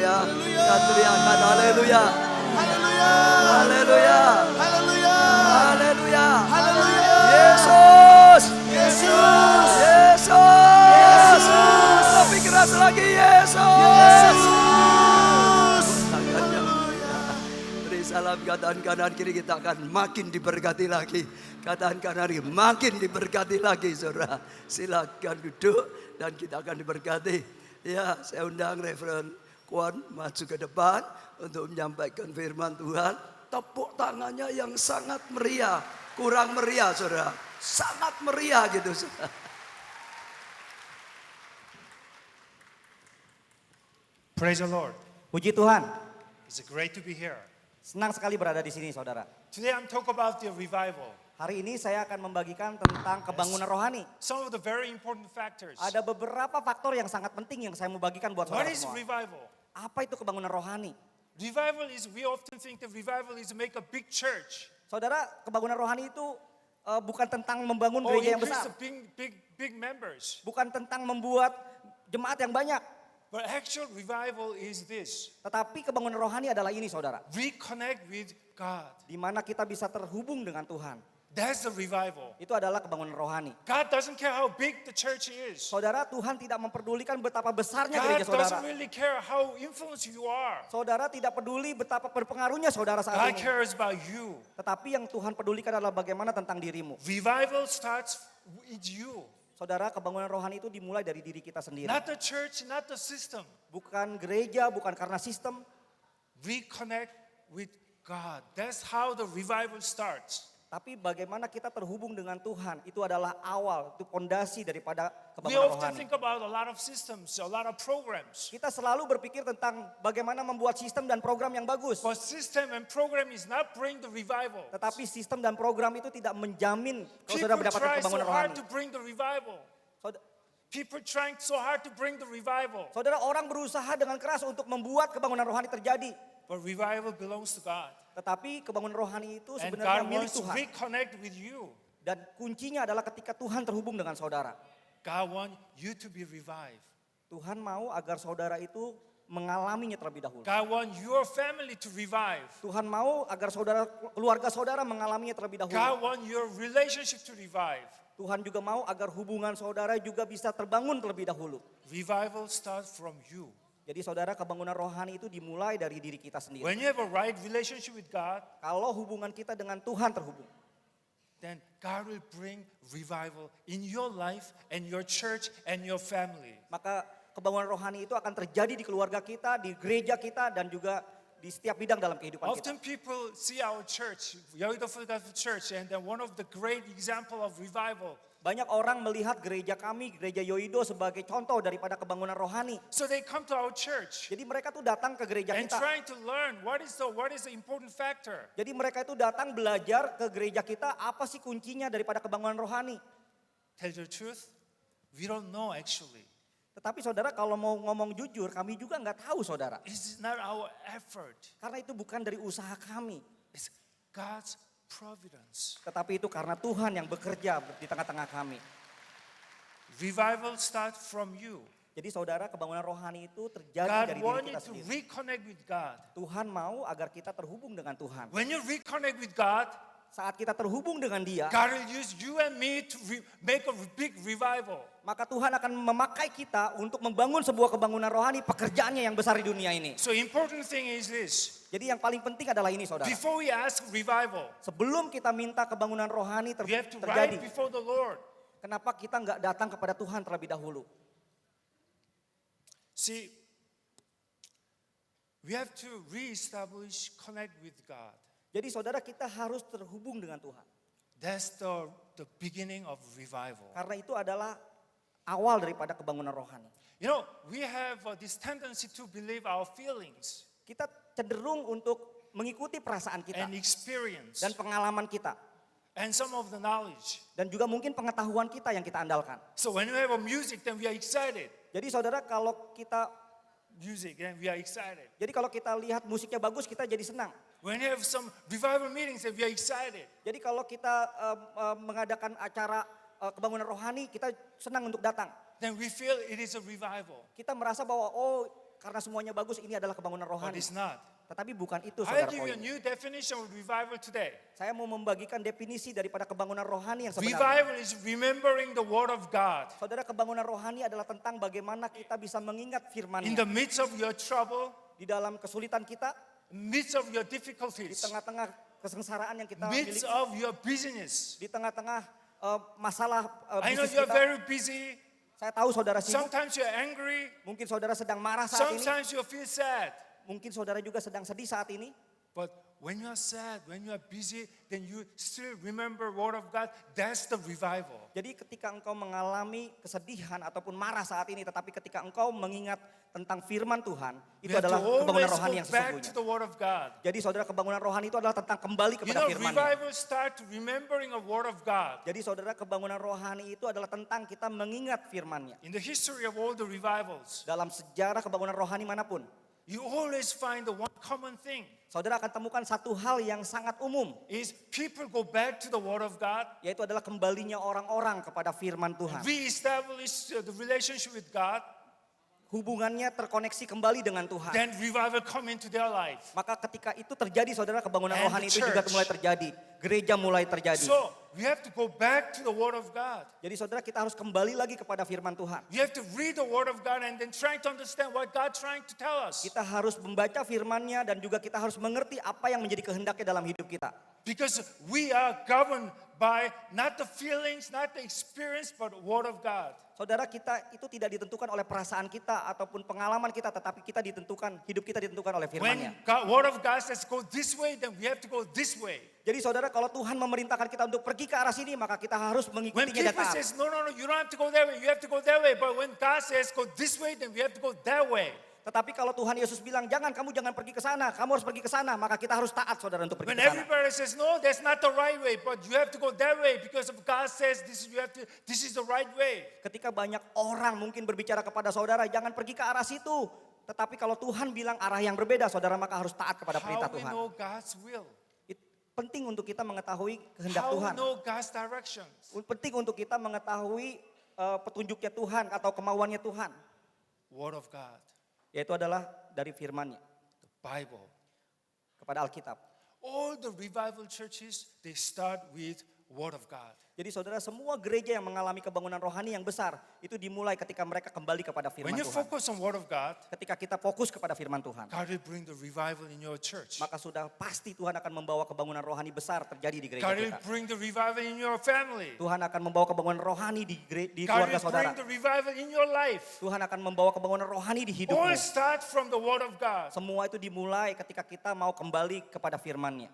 Ya, Haleluya. kita teriakan haleluya. Haleluya. Haleluya. Haleluya. Haleluya. Haleluya. Yesus. Yesus. Yesus. Yesus. Lebih keras lagi Yesus. Yesus. Tangannya. Beri salam kanan kanan kiri, kita akan makin diberkati lagi. Kanan kanan kiri makin diberkati lagi, saudara. Silakan duduk dan kita akan diberkati. Ya, saya undang Reverend Kwan maju ke depan untuk menyampaikan firman Tuhan. Tepuk tangannya yang sangat meriah. Kurang meriah, saudara. Sangat meriah gitu, saudara. Praise the Lord. Puji Tuhan, It's great to be here. senang sekali berada di sini saudara. Today I'm talking about the revival. Hari ini saya akan membagikan tentang kebangunan rohani. Some of the very important factors. Ada beberapa faktor yang sangat penting yang saya mau bagikan buat What saudara is semua. revival? Apa itu kebangunan rohani? Revival is, we often think that revival is to make a big church. Saudara, kebangunan rohani itu bukan tentang membangun Or gereja yang increase besar. the big members. Bukan tentang membuat jemaat yang banyak. But actual revival is this. Tetapi kebangunan rohani adalah ini saudara. Reconnect with God. Di mana kita bisa terhubung dengan Tuhan. That's the revival. Itu adalah kebangunan rohani. God doesn't care how big the church is. Saudara, Tuhan tidak memperdulikan betapa besarnya God gereja saudara. doesn't really care how influenced you are. Saudara tidak peduli betapa berpengaruhnya saudara saat God ini. cares about you. Tetapi yang Tuhan pedulikan adalah bagaimana tentang dirimu. Revival starts with you. Saudara, kebangunan rohani itu dimulai dari diri kita sendiri. Not the church, not the system. Bukan gereja, bukan karena sistem. Reconnect with God. That's how the revival starts. Tapi bagaimana kita terhubung dengan Tuhan. Itu adalah awal, itu fondasi daripada We kebangunan often rohani. think about a lot of systems, a lot of programs. Kita selalu berpikir tentang bagaimana membuat sistem dan program yang bagus. But system and program is not bring the revival. Tetapi sistem dan program itu tidak menjamin kalau People saudara mendapatkan try so kebangunan hard rohani. to bring the revival. Saudara, People trying so hard to bring the revival. saudara, orang berusaha dengan keras untuk membuat kebangunan rohani terjadi. But revival belongs to God. Tetapi kebangunan rohani itu And sebenarnya God milik wants to Tuhan. reconnect with you. Dan kuncinya adalah ketika Tuhan terhubung dengan saudara. God wants you to be revived. Tuhan mau agar saudara itu mengalaminya terlebih dahulu. God wants your family to revive. Tuhan mau agar saudara, keluarga saudara mengalaminya terlebih God dahulu. wants your relationship to revive. Tuhan juga mau agar hubungan saudara juga bisa terbangun terlebih dahulu. Revival starts from you. Jadi saudara, kebangunan rohani itu dimulai dari diri kita sendiri. When you have a right relationship with God, Kalau hubungan kita dengan Tuhan terhubung, then God will bring revival in your life and your church and your family. maka kebangunan rohani itu akan terjadi di keluarga kita, di gereja kita, dan juga di setiap bidang dalam kehidupan kita. Often people see our church, Yoido Photography Church, and then one of the great example of revival. Banyak orang melihat gereja kami, gereja Yoido sebagai contoh daripada kebangunan rohani. So they come to our church Jadi mereka tuh datang ke gereja and kita. trying to learn what is the important factor. Jadi mereka itu datang belajar ke gereja kita, apa sih kuncinya daripada kebangunan rohani. Tell the truth, we don't know actually. Tetapi saudara, kalau mau ngomong jujur, kami juga nggak tahu saudara. It's not our effort. Karena itu bukan dari usaha kami. It's God's providence. Tetapi itu karena Tuhan yang bekerja di tengah-tengah kami. Revival starts from you. Jadi saudara, kebangunan rohani itu terjadi God dari diri wants you kita to sendiri. reconnect with God. Tuhan mau agar kita terhubung dengan Tuhan. When you reconnect with God, Saat kita terhubung dengan Dia, God will use you and me to make a big revival. maka Tuhan akan memakai kita untuk membangun sebuah kebangunan rohani, pekerjaannya yang besar di dunia ini. So important thing is this. Jadi yang paling penting adalah ini saudara. Before we ask revival, Sebelum kita minta kebangunan rohani we have to terjadi, rise before the Lord. kenapa kita nggak datang kepada Tuhan terlebih dahulu? See, we have to reestablish, connect with God. Jadi saudara, kita harus terhubung dengan Tuhan. That's the beginning of revival. Karena itu adalah awal daripada kebangunan rohani. You know, we have this tendency to believe our feelings Kita cenderung untuk mengikuti perasaan kita and experience dan pengalaman kita. and some of the knowledge. Dan juga mungkin pengetahuan kita yang kita andalkan. So when we have a music, then we are excited. Jadi saudara, kalau kita Jadi kalau kita lihat musiknya bagus, kita jadi senang. When you have some revival meetings, then we are excited. Jadi kalau kita mengadakan acara kebangunan rohani, kita senang untuk datang. Then we feel it is a revival. Kita merasa bahwa oh, karena semuanya bagus ini adalah kebangunan But rohani. it's not. Tetapi bukan itu I'll saudara give you a poinnya. new definition of revival today. Saya mau membagikan definisi daripada kebangunan rohani yang sebenarnya. Revival is remembering the word of God. Saudara, kebangunan rohani adalah tentang bagaimana kita bisa mengingat In firman-Nya the midst of your trouble, di dalam kesulitan kita, midst of your di difficulties, tengah-tengah kesengsaraan yang kita midst miliki, of your busyness. di tengah-tengah masalah I know bisnis you're kita. very busy. Saya tahu saudara sibuk, Sometimes you're angry. mungkin saudara sedang marah saat ini, Sometimes you feel sad. mungkin saudara juga sedang sedih saat ini. But when you're sad, when you're busy, then you still remember word of God. That's the revival. Jadi ketika engkau mengalami kesedihan ataupun marah saat ini, tetapi ketika engkau mengingat tentang firman Tuhan, We itu have to adalah kebangunan always rohani go yang back to sesungguhnya. the word of God. Jadi saudara, kebangunan rohani itu adalah tentang kembali You kepada know, firman-Nya. revival start remembering a word of God. Jadi saudara, kebangunan rohani itu adalah tentang kita mengingat firman-Nya. In the history of all the revivals, Dalam sejarah kebangunan rohani manapun, you always find the one common thing saudara akan temukan satu hal yang sangat umum, is people go back to the word of God, yaitu adalah kembalinya orang-orang kepada firman Tuhan. reestablish the relationship with God, Hubungannya terkoneksi kembali dengan Tuhan. then revival come into their life. Maka ketika itu terjadi, saudara, kebangunan And rohani the itu juga church. mulai terjadi. Gereja mulai terjadi. So we have to go back to the word of God. Jadi saudara, kita harus kembali lagi kepada firman Tuhan. We have to read the word of God and then try to understand what God trying to tell us. Kita harus membaca firman-Nya dan juga kita harus mengerti apa yang menjadi kehendaknya dalam hidup kita. Because we are governed by not the feelings, not the experience, but the word of God. Saudara, kita itu tidak ditentukan oleh perasaan kita ataupun pengalaman kita, tetapi kita ditentukan, hidup kita ditentukan oleh firman-Nya. When God, word of God says go this way, then we have to go this way. Jadi saudara, kalau Tuhan memerintahkan kita untuk pergi ke arah sini, maka kita harus When mengikutinya dan people taat. says no, you don't have to go that way, you have to go that way. But when God says go this way, then we have to go that way. Tetapi kalau Tuhan Yesus bilang, kamu jangan pergi ke sana, kamu harus pergi ke sana, maka kita harus taat saudara untuk pergi When ke sana. everybody says no, that's not the right way, but you have to go that way because of God says this is the right way. Ketika banyak orang mungkin berbicara kepada saudara, jangan pergi ke arah situ. Tetapi kalau Tuhan bilang arah yang berbeda, saudara maka harus taat kepada perintah How we Tuhan. know God's will? Penting untuk kita mengetahui kehendak How we Tuhan. know God's directions? Penting untuk kita mengetahui petunjuknya Tuhan atau kemauannya Tuhan. Word of God, Yaitu adalah dari firman-Nya the Bible. kepada Alkitab. All the revival churches, they start with Word of God. Jadi saudara, semua gereja yang mengalami kebangunan rohani yang besar, itu dimulai ketika mereka kembali kepada firman When you Tuhan. focus on Word of God, Ketika kita fokus kepada firman Tuhan, God will bring the revival in your church. maka sudah pasti Tuhan akan membawa kebangunan rohani besar terjadi di gereja God will kita. bring the revival in your family. Tuhan akan membawa kebangunan rohani di God keluarga will saudara. bring the revival in your life. Tuhan akan membawa kebangunan rohani di All hidupmu. start from the Word of God. Semua itu dimulai ketika kita mau kembali kepada firman-Nya.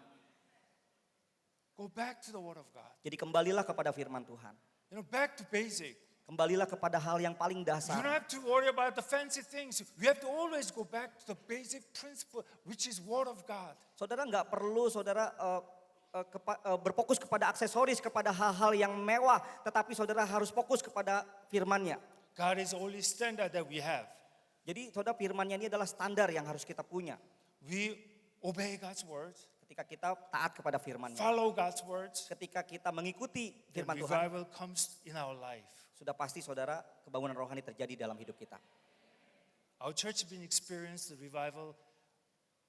Go back to the Word of God. Jadi kembalilah kepada firman Tuhan. You know, back to basic. Kembalilah kepada hal yang paling You don't dasar. have to worry about the fancy things. We have to always go back to the basic principle, which is Word of God. Saudara nggak perlu saudara berfokus kepada aksesoris, kepada hal-hal yang mewah. Tetapi saudara harus fokus kepada firman-Nya. God is the only standard that we have. Jadi saudara, firman-Nya ini adalah standar yang harus kita punya. We obey God's words, Ketika kita taat kepada firman-Nya. follow God's words, Ketika kita mengikuti then firman Tuhan. revival comes in our life. Sudah pasti saudara, kebangunan rohani terjadi dalam hidup kita. Our church has been experienced the revival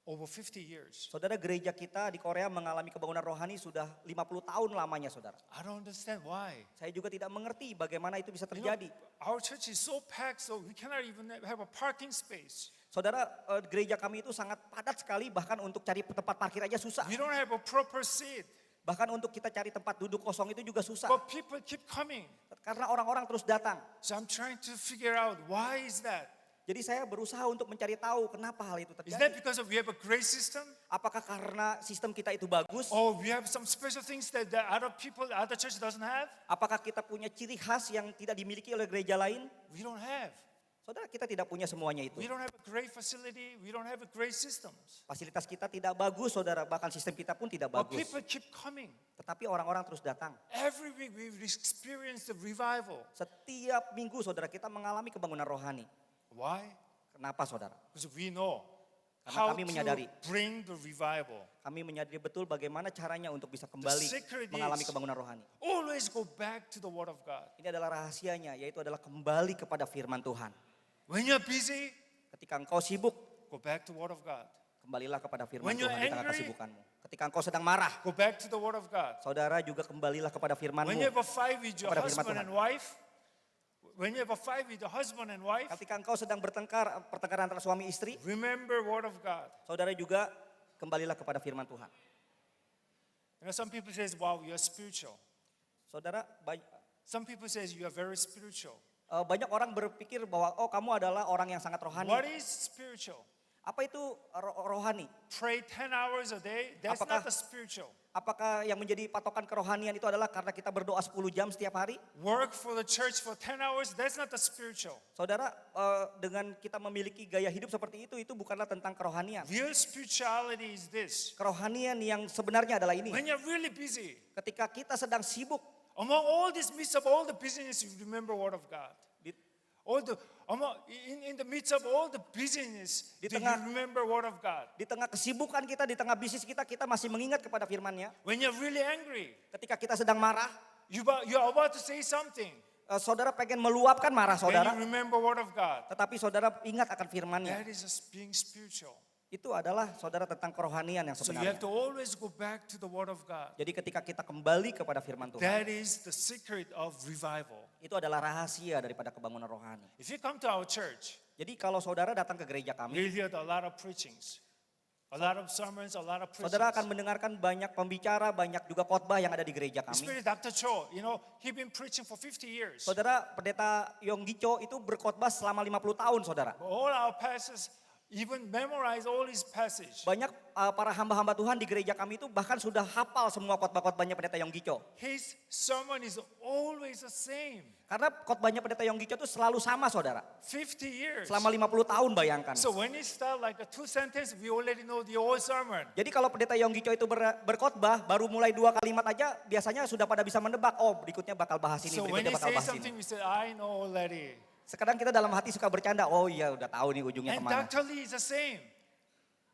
over 50 years. Saudara, gereja kita di Korea mengalami kebangunan rohani sudah 50 tahun lamanya saudara. I don't understand why. Saya juga tidak mengerti bagaimana itu bisa You know, terjadi. our church is so packed, so we cannot even have a parking space. Saudara, gereja kami itu sangat padat sekali, bahkan untuk cari tempat parkir aja susah. We don't have a proper seat, Bahkan untuk kita cari tempat duduk kosong itu juga susah. but people keep coming. Karena orang-orang terus datang. So I'm trying to figure out why is that? Jadi saya berusaha untuk mencari tahu kenapa hal itu Is that terjadi. because we have a great system? Apakah karena sistem kita itu bagus? Or we have some special things that the other people, other church doesn't have? Apakah kita punya ciri khas yang tidak dimiliki oleh gereja lain? We don't have. Saudara, kita tidak punya semuanya itu. We don't have a great facility. We don't have a great systems. Fasilitas kita tidak bagus, saudara. Bahkan sistem kita pun tidak But bagus. people keep coming. Tetapi orang-orang terus datang. Every week we experience the revival. Setiap minggu, saudara, kita mengalami kebangunan rohani. Why? Kenapa, saudara? Because we know Karena how kami to menyadari. bring the revival. Kami menyadari betul bagaimana caranya untuk bisa kembali secret mengalami is- kebangunan rohani. Always go back to the Word of God. Ini adalah rahasianya, yaitu adalah kembali kepada firman Tuhan. When you're busy, Ketika engkau sibuk, go back to Word of God. kembalilah kepada firman When you're Tuhan di tengah angry, kesibukanmu. Ketika engkau sedang marah, Go back to the Word of God. saudara juga kembalilah kepada firman-Mu. When you have a fight with your Kepada firman husband Tuhan. and wife, when you have a fight with your husband and wife, Ketika engkau sedang pertengkaran antara suami istri, remember Word of God. saudara juga kembalilah kepada firman Tuhan. You know, some people says, "Wow, you're spiritual." Saudara, Some people says you are very spiritual. banyak orang berpikir bahwa oh kamu adalah orang yang sangat rohani. What is spiritual? Apa itu rohani? Pray 10 hours a day. That's Apakah- not the spiritual. Apakah yang menjadi patokan kerohanian itu adalah karena kita berdoa 10 jam setiap hari? Work for the church for 10 hours. That's not the spiritual. Saudara, dengan kita memiliki gaya hidup seperti itu bukanlah tentang kerohanian. Real spirituality is this. Kerohanian yang sebenarnya adalah ini. When you're really busy, Ketika kita sedang sibuk, among all this midst of all the busyness, you remember Word of God. di, In the midst of all the busyness, Di do you tengah- remember Word of God? di tengah kesibukan kita, di tengah bisnis kita masih mengingat kepada firman-Nya. When you're really angry, Ketika kita sedang marah, you're about to say something, saudara pengen meluapkan marah then saudara, you remember Word of God. tetapi saudara ingat akan firman-Nya. That is being spiritual. Itu adalah saudara tentang kerohanian yang So you have sebenarnya. to always go back to the Word of God. Jadi ketika kita kembali kepada firman Tuhan, That is the secret of revival. itu adalah rahasia daripada kebangunan rohani. If you come to our church, Jadi kalau saudara datang ke gereja kami, you'll hear a lot of preachings, a lot of sermons, a lot of saudara akan preachings. mendengarkan banyak pembicara, banyak juga khotbah yang ada di gereja kami. Especially Dr. Cho, he been preaching for 50 years. Saudara, Pendeta Yonggi Cho itu berkhotbah selama 50 tahun, saudara. All our pastors even memorize all his passage. Banyak para hamba-hamba Tuhan di gereja kami itu bahkan sudah hafal semua khotbah-khotbahnya Pendeta Yonggi Cho. His sermon is always the same. Karena khotbahnya Pendeta Yonggi Cho itu selalu sama, saudara. 50 years. Selama 50 tahun bayangkan. So when he start like a 2 sentence, we already know the whole sermon. Jadi kalau Pendeta Yonggi Cho itu berkhotbah, baru mulai 2 kalimat aja biasanya sudah pada bisa menebak, oh berikutnya bakal bahas ini, So when berikutnya he bakal says bahas something, ini. we say, I know already. Sekarang kita dalam hati suka bercanda, oh iya udah tahu nih ujungnya And kemana. Dr. Lee is the same.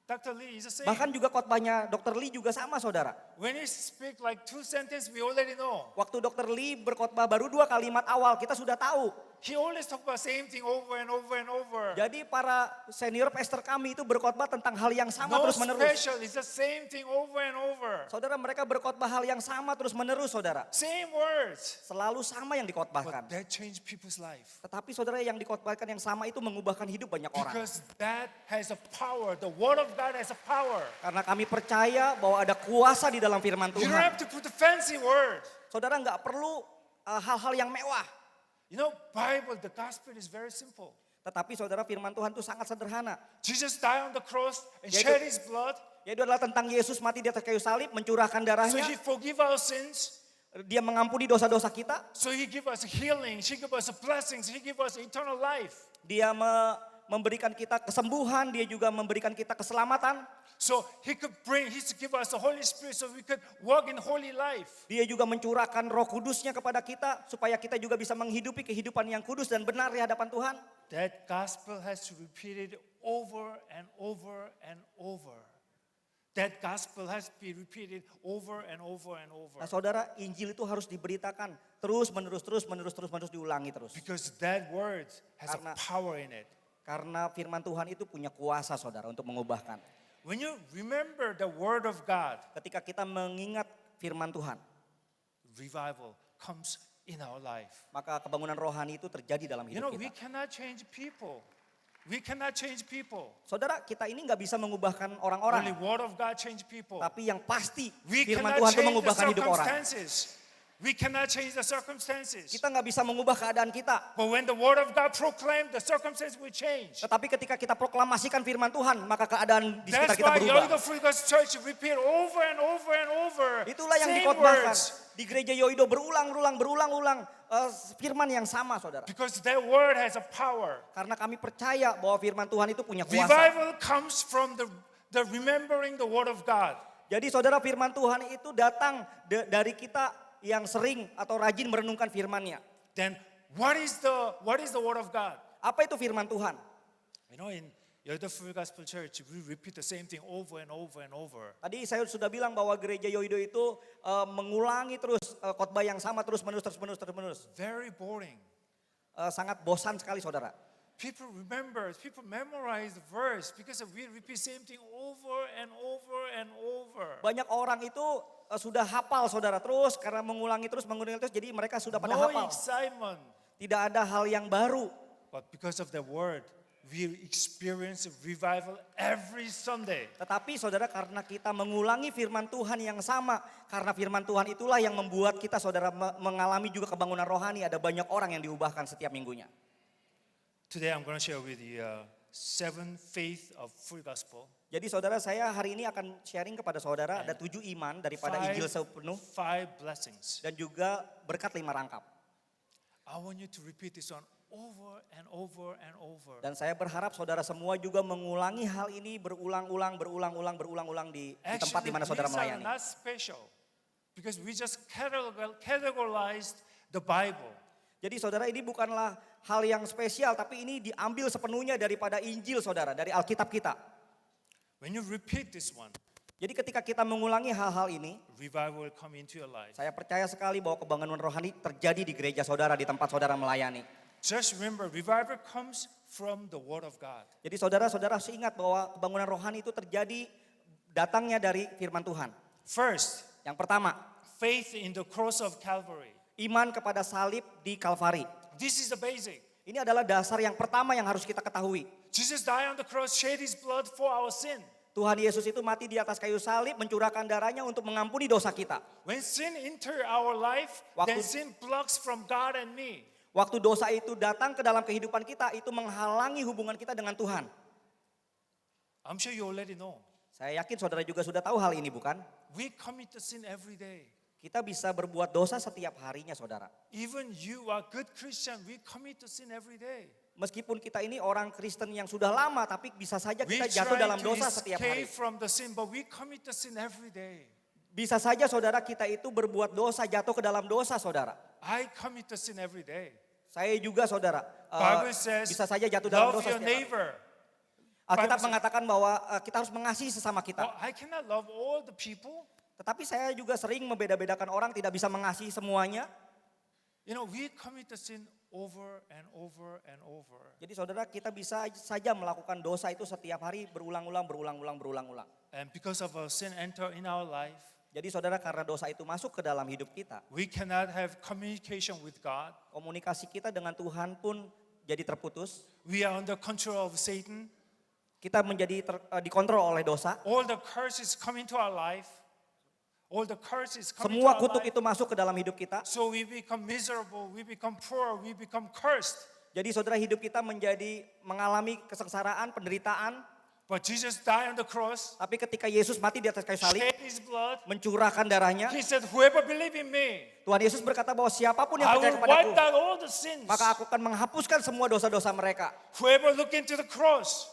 Dr. Lee is the same. Bahkan juga khotbahnya Dr. Lee juga sama, saudara. When he speak like 2 sentence, we already know. Waktu Dr. Lee berkhotbah baru 2 kalimat awal, kita sudah tahu. He always talk about same thing over and over and over. Jadi para senior pastor kami itu berkhotbah tentang hal yang sama No terus menerus. special, it's the same thing over and over. Saudara, mereka berkhotbah hal yang sama terus menerus, saudara. Same words. Selalu sama yang dikhotbahkan. But that changed people's life. Tetapi saudara, yang dikhotbahkan yang sama itu mengubahkan hidup banyak orang. Because that has a power. The word of God has a power. Karena kami percaya bahwa ada kuasa di dalam firman You don't Tuhan. have to put the fancy word. Saudara nggak perlu hal-hal yang mewah. You know, Bible, the gospel is very simple. Tetapi saudara, firman Tuhan itu sangat sederhana. Jesus died on the cross and Yaitu- shed his blood. Yaitu adalah tentang Yesus mati di atas kayu salib, mencurahkan So darahnya. he forgive our sins. Dia mengampuni dosa-dosa kita. So he give us healing. He give us blessings. He give us eternal life. Dia memberikan kita kesembuhan. Dia juga memberikan kita keselamatan. So he give us the Holy Spirit so we could walk in holy life. Dia juga mencurahkan Roh Kudusnya kepada kita supaya kita juga bisa menghidupi kehidupan yang kudus dan benar di hadapan Tuhan. That gospel has to be repeated over and over and over. That gospel has to be repeated over and over and over. Nah, saudara, Injil itu harus diberitakan terus menerus diulangi terus. Because that word has a Karena- power in it. Karena firman Tuhan itu punya kuasa, saudara, untuk mengubahkan. When you remember the word of God, Ketika kita mengingat firman Tuhan, revival comes in our life. maka kebangunan rohani itu terjadi dalam You know, hidup we kita. cannot change people. We cannot change people. Saudara, kita ini nggak bisa mengubahkan Only orang-orang. word of God change people. Tapi yang pasti We firman cannot Tuhan itu change the mengubahkan hidup orang. circumstances. We cannot change the circumstances. Kita nggak bisa mengubah keadaan kita. But when the word of God proclaimed, the circumstances will change. Tetapi ketika kita proklamasikan firman Tuhan, maka keadaan di sekitar That's kita why berubah. Yoido Free God's Church repeat over and over and over. Itulah yang Same dikhotbahkan. words. Di gereja Yoido berulang-ulang firman yang sama, saudara. Because that word has a power. Karena kami percaya bahwa firman Tuhan itu punya kuasa. Revival comes from the remembering the word of God. Jadi saudara, firman Tuhan itu datang dari kita yang sering atau rajin merenungkan firman-Nya. Then what is the word of God? Apa itu firman Tuhan? You know, in Yoido Free Gospel Church, we repeat the same thing over and over and over. Tadi saya sudah bilang bahwa gereja Yoido itu mengulangi terus khotbah yang sama terus menerus. Very boring. Sangat bosan sekali, saudara. people remember, people memorize the verse because we repeat same thing over and over and over. Banyak orang itu sudah hafal saudara terus karena mengulangi terus jadi mereka sudah pada No hafal. excitement. Tidak ada hal yang baru. But because of the word, we experience revival every Sunday. Tetapi saudara karena kita mengulangi firman Tuhan yang sama. Karena firman Tuhan itulah yang membuat kita saudara mengalami juga kebangunan rohani. Ada banyak orang yang diubahkan setiap minggunya. Today I'm going to share with you 7 faith of full gospel. Jadi saudara saya hari ini akan sharing kepada saudara ada 7 iman daripada Injil sepenuh. 5 blessings. Dan juga berkat 5 rangkap. I want you to repeat this one over and over and over. Dan saya berharap saudara semua juga mengulangi hal ini berulang-ulang di tempat di mana saudara these are melayani. not special because we just categorized the Bible. Jadi saudara ini bukanlah hal yang spesial tapi ini diambil sepenuhnya daripada Injil saudara, dari Alkitab kita. When you repeat this one, Jadi ketika kita mengulangi hal-hal ini, revival will come into your life. saya percaya sekali bahwa kebangunan rohani terjadi di gereja saudara, di tempat saudara melayani. Just remember, revival comes from the Word of God. Jadi saudara-saudara harus ingat bahwa kebangunan rohani itu terjadi datangnya dari firman Tuhan. First, Yang pertama, faith in the cross of Calvary. iman kepada salib di Kalvari. This is the basic. Ini adalah dasar yang pertama yang harus kita ketahui. Jesus died on the cross, shed his blood for our sin. Tuhan Yesus itu mati di atas kayu salib, mencurahkan darahnya untuk mengampuni dosa kita. When sin enter our life, Waktu- then sin blocks from God and me. Waktu dosa itu datang ke dalam kehidupan kita, itu menghalangi hubungan kita dengan Tuhan. I'm sure you already know. Saya yakin saudara juga sudah tahu hal ini bukan? We commit the sin every day. Kita bisa berbuat dosa setiap harinya saudara. Even you are good Christian, we commit the sin every day. Meskipun kita ini orang Kristen yang sudah lama, tapi bisa saja We kita jatuh try dalam to dosa setiap hari. escape from the sin, but we commit the sin every day. Bisa saja saudara kita itu berbuat dosa, jatuh ke dalam dosa saudara. I commit the sin every day. Saya juga saudara, Bible says, bisa saja jatuh dalam love dosa your setiap hari. neighbor. Alkitab Bible mengatakan bahwa kita harus mengasihi sesama kita. Oh, I cannot love all the people. Tetapi saya juga sering membeda-bedakan orang, tidak bisa mengasihi semuanya. You know, we commit the sin over and over and over. Jadi saudara kita bisa saja melakukan dosa itu setiap hari berulang-ulang. And because of our sin enter in our life, Jadi saudara karena dosa itu masuk ke dalam hidup kita, we cannot have communication with God. komunikasi kita dengan Tuhan pun jadi terputus. We are under control of Satan. Kita menjadi dikontrol oleh dosa. All the curses come into our life. All the curses come into Semua our kutuk life. itu masuk ke dalam hidup kita. So we become miserable, we become poor, we become cursed. Jadi saudara hidup kita menjadi mengalami kesengsaraan, penderitaan. But Jesus died on the cross, Tapi ketika Yesus mati di atas kayu salib, shed his blood. mencurahkan darahnya, He said, whoever believe in me, Tuhan Yesus berkata bahwa siapapun yang I percaya will kepadaku, wipe out all the sins. maka aku akan menghapuskan semua dosa-dosa mereka. Whoever look into the cross,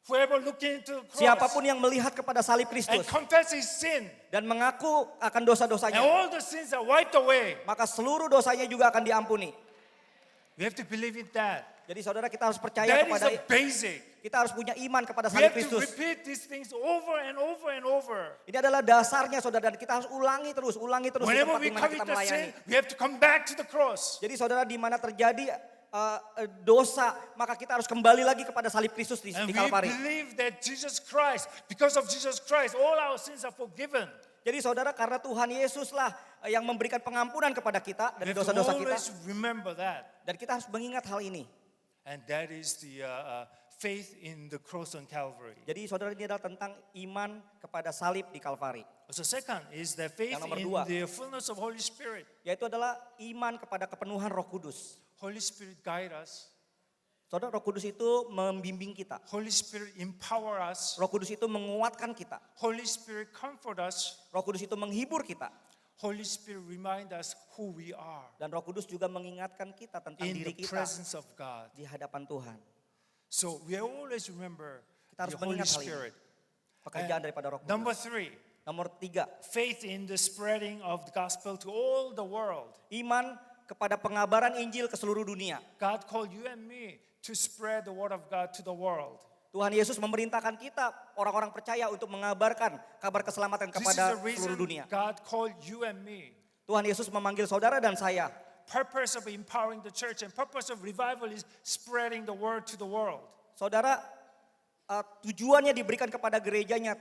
whoever look into the cross Siapapun yang melihat kepada salib and Kristus confess his sin, dan mengaku akan and dosa-dosanya, all the sins are wiped away. maka seluruh dosanya juga akan diampuni. We have to believe in that. Jadi saudara kita harus percaya That is kepada, the basic. kita harus punya iman kepada We salib have to Kristus. repeat these things over and over and over. Ini adalah dasarnya saudara dan kita harus ulangi terus di Whenever tempat we di mana commit kita the melayani. sin, we have to come back to the cross. Jadi saudara di mana terjadi dosa, maka kita harus kembali lagi kepada salib Kristus di And we Kalvari. believe that Jesus Christ, because of Jesus Christ, all our sins are forgiven. Jadi saudara karena Tuhan Yesuslah yang memberikan pengampunan kepada kita We dari have to dosa-dosa kita. always remember that. Dan kita harus mengingat hal ini. And that is the faith in the cross on Calvary. Jadi saudara ini adalah tentang iman kepada salib di Kalvari. So second is the faith Yang nomor in dua. the fullness of Holy Spirit. Yaitu adalah iman kepada kepenuhan Roh Kudus. Holy Spirit guide us. Saudara Roh Kudus itu membimbing kita. Holy Spirit empower us. Roh Kudus itu menguatkan kita. Holy Spirit comfort us. Roh Kudus itu menghibur kita. Holy Spirit remind us who we are Dan Roh Kudus juga mengingatkan kita tentang in diri the kita presence of God. di hadapan Tuhan. So we always remember Kita harus the Holy mengingat hal ini. Spirit. Pekerjaan And daripada Roh Kudus. Number 3, Nomor 3, faith in the spreading of the gospel to all the world. iman kepada pengabaran Injil ke seluruh dunia. God called you and me to spread the word of God to the world. Tuhan Yesus memerintahkan kita orang-orang percaya untuk mengabarkan kabar keselamatan This is kepada the reason seluruh dunia. God called you and me. Tuhan Yesus memanggil saudara dan saya purpose of empowering the church and purpose of revival is spreading the word to the world. Saudara, tujuannya diberikan kepada gerejanya,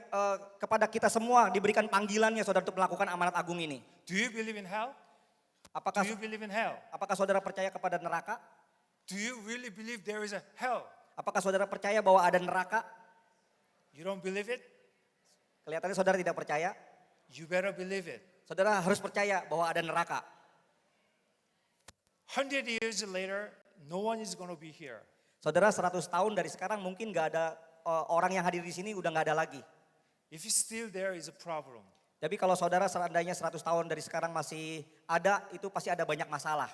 kepada kita semua diberikan panggilannya saudara untuk melakukan amanat agung ini. Do you believe in hell? Apakah Do you believe in hell? apakah saudara percaya kepada neraka? Do you really believe there is a hell? Apakah saudara percaya bahwa ada neraka? You don't believe it? Kelihatannya saudara tidak percaya. You better believe it. Saudara harus percaya bahwa ada neraka. 100 years later, no one is going to be here. Saudara 100 tahun dari sekarang mungkin gak ada orang yang hadir di sini udah gak ada lagi. If it's still there, is a problem. Tapi kalau saudara seandainya 100 tahun dari sekarang masih ada, itu pasti ada banyak masalah.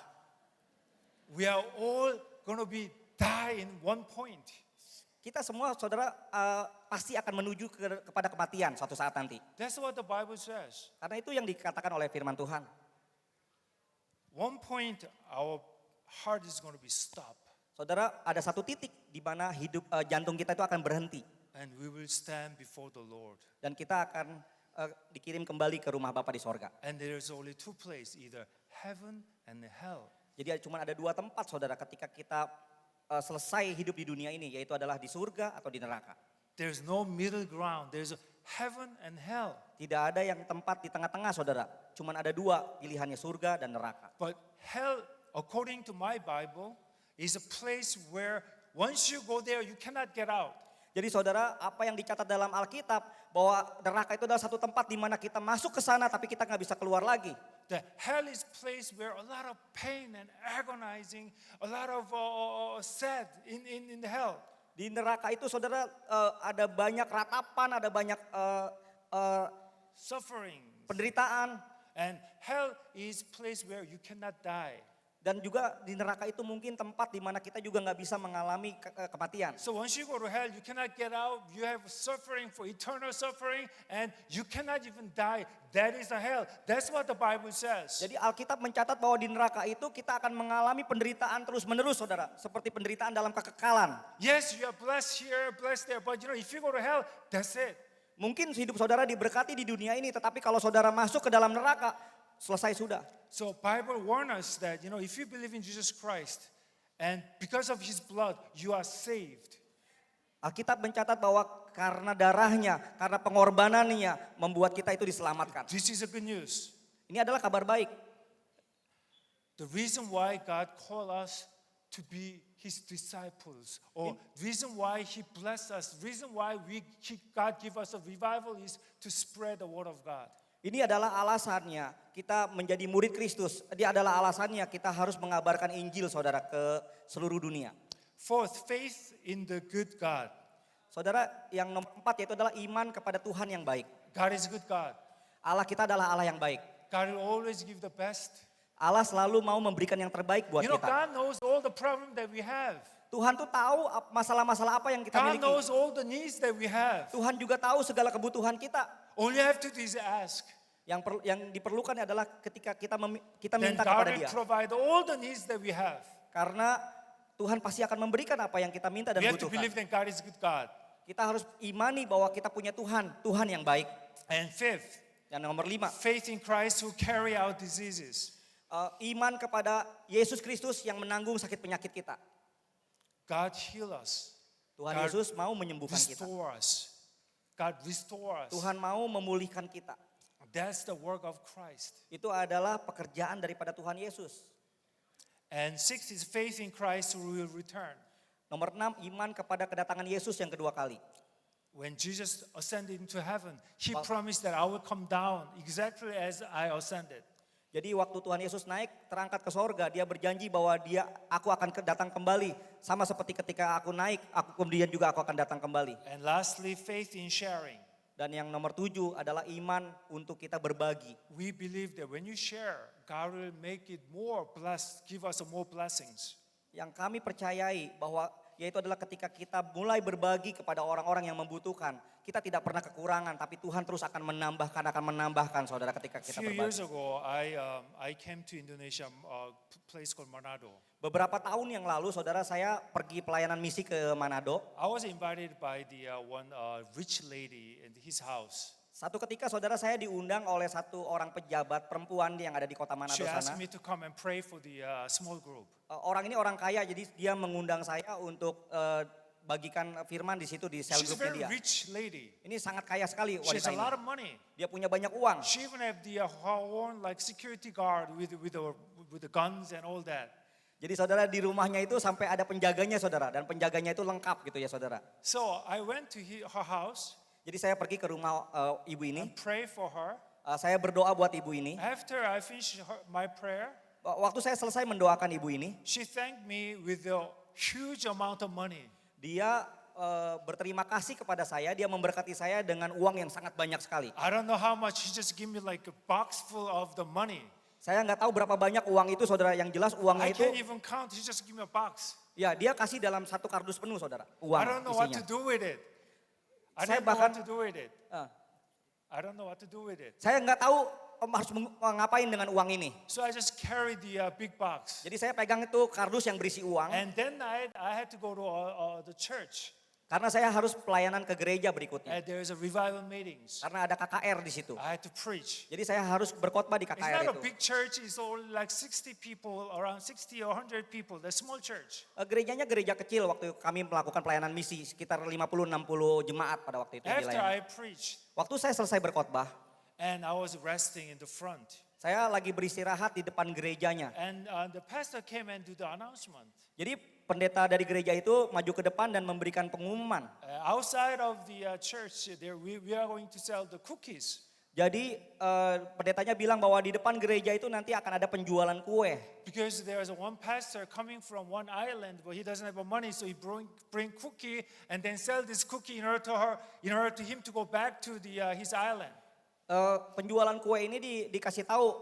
We are all going to be die in one point. Kita semua saudara pasti akan menuju kepada kematian suatu saat nanti. That's what the Bible says. Karena itu yang dikatakan oleh firman Tuhan. One point, our heart is going to be stopped. Saudara, ada satu titik di mana hidup jantung kita itu akan berhenti. And we will stand before the Lord. Dan kita akan dikirim kembali ke rumah Bapa di sorga. And there is only two places, either heaven and hell. Jadi cuma ada dua tempat saudara ketika kita selesai hidup di dunia ini, yaitu adalah di surga atau di neraka. There's no middle ground. There's heaven and hell. Tidak ada yang tempat di tengah-tengah saudara. Cuma ada dua pilihannya, surga dan neraka. But hell, according to my Bible, is a place where once you go there, you cannot get out. Jadi saudara, apa yang dicatat dalam Alkitab bahwa neraka itu adalah satu tempat di mana kita masuk ke sana tapi kita nggak bisa keluar lagi. The hell is place where a lot of pain and agonizing, a lot of sad in the hell. Di neraka itu saudara ada banyak ratapan, ada banyak Suffering. penderitaan. And hell is place where you cannot die. Dan juga di neraka itu mungkin tempat di mana kita juga nggak bisa mengalami kematian. So once you go to hell, you cannot get out. You have suffering for eternal suffering and you cannot even die. That is a hell. That's what the Bible says. Jadi Alkitab mencatat bahwa di neraka itu kita akan mengalami penderitaan terus-menerus saudara. Seperti penderitaan dalam kekekalan. Yes, you are blessed here, blessed there. But if you go to hell, that's it. Mungkin hidup saudara diberkati di dunia ini, tetapi kalau saudara masuk ke dalam neraka, selesai sudah. So Bible warn us that, if you believe in Jesus Christ and because of his blood, you are saved. Alkitab mencatat bahwa karena darahnya, karena pengorbanannya, membuat kita itu diselamatkan. This is a good news. Ini adalah kabar baik. The reason why God called us to be his disciples, or reason why he blessed us, reason why God give us a revival is to spread the word of God. Ini adalah alasannya kita menjadi murid Kristus. Dia adalah alasannya kita harus mengabarkan Injil saudara ke seluruh dunia. Fourth, faith in the good God. Saudara, yang nomor 4 yaitu adalah iman kepada Tuhan yang baik. God is a good God. Allah kita adalah Allah yang baik. God will always give the best. Allah selalu mau memberikan yang terbaik buat kita. God knows all the problem that we have. Tuhan tuh tahu masalah-masalah apa yang kita God miliki. knows all the needs that we have. Tuhan juga tahu segala kebutuhan kita. All you have to do is ask. Yang diperlukan adalah ketika kita Then minta God kepada will Dia. provide all the needs that we have. Karena Tuhan pasti akan memberikan apa yang kita minta dan We have to butuhkan. believe that God is a good God. Kita harus imani bahwa kita punya Tuhan, Tuhan yang baik. And fifth, Yang nomor 5, faith in Christ who carry out diseases. iman kepada Yesus Kristus yang menanggung sakit penyakit kita. God heal us. Tuhan God Yesus mau menyembuhkan kita. restore us. God restore us. Tuhan mau memulihkan kita. That's the work of Christ. Itu adalah pekerjaan daripada Tuhan Yesus. And sixth is faith in Christ who will return. Nomor 6, iman kepada kedatangan Yesus yang kedua kali. When Jesus ascended into heaven, he promised that I will come down exactly as I ascended. Jadi waktu Tuhan Yesus naik terangkat ke sorga, dia berjanji bahwa aku akan datang kembali. Sama seperti ketika aku naik, kemudian juga aku akan datang kembali. And lastly, faith in sharing. Dan yang nomor 7 adalah iman untuk kita berbagi. We believe that when you share, God will make it more blessed, give us more blessings. Yang kami percayai bahwa yaitu adalah ketika kita mulai berbagi kepada orang-orang yang membutuhkan, kita tidak pernah kekurangan, tapi Tuhan terus akan menambahkan saudara ketika kita A few years berbagi. ago, I came to Indonesia, a place called Manado. Beberapa tahun yang lalu saudara saya pergi pelayanan misi ke Manado. I was invited by the one rich lady in his house. Satu ketika saudara saya diundang oleh satu orang pejabat perempuan yang ada di kota Manado She asked sana. me to come and pray for the small group. Orang ini orang kaya jadi dia mengundang saya untuk bagikan firman di situ di sel She's a grupnya very dia. rich lady. Ini sangat kaya sekali She has wanita a lot ini. of money. Dia punya banyak uang. She even have the her own like security guard with the guns and all that. Jadi saudara di rumahnya itu sampai ada penjaganya saudara. Dan penjaganya itu lengkap gitu ya saudara. So I went to her house Jadi saya pergi ke rumah ibu ini. and pray for her. Saya berdoa buat ibu ini. After I finished my prayer, Waktu saya selesai mendoakan ibu ini. she thanked me with a huge amount of money. Dia berterima kasih kepada saya. Dia memberkati saya dengan uang yang sangat banyak sekali. I don't know how much. She just gave me like a box full of the money. Saya nggak tahu berapa banyak uang itu saudara. Yang jelas uangnya I itu. can't even count. She just give me a box. Ya dia kasih dalam satu kardus penuh saudara. I Uang don't know what isinya. to do with it. I Saya don't know what bahkan- to do with it. Eh, I don't know what to do with it. Saya nggak tahu harus ngapain dengan uang ini. So I just carried the big box. Jadi saya pegang itu kardus yang berisi uang. And then I had to go to the church. Karena saya harus pelayanan ke gereja berikutnya. And there is a revival meetings. Karena ada KKR di situ. I had to preach. Jadi saya harus berkhotbah di It's KKR not a itu. big church. It's only like 60 people, around 60 or 100 people. The small church. Gerejanya gereja kecil waktu kami melakukan pelayanan misi. Sekitar 50-60 jemaat pada waktu itu yang After dilayani. I preached, Waktu saya selesai berkhotbah, and I was resting in the front. saya lagi beristirahat di depan gerejanya. And the pastor came and do the announcement. Jadi pendeta dari gereja itu maju ke depan dan memberikan pengumuman. Outside of the church, there we are going to sell the cookies. Jadi pendetanya bilang bahwa di depan gereja itu nanti akan ada penjualan kue. Because there's one pastor coming from one island, but he doesn't have money, so he bring cookie and then sell this cookie in order to him to go back to his island. Penjualan kue ini dikasih tahu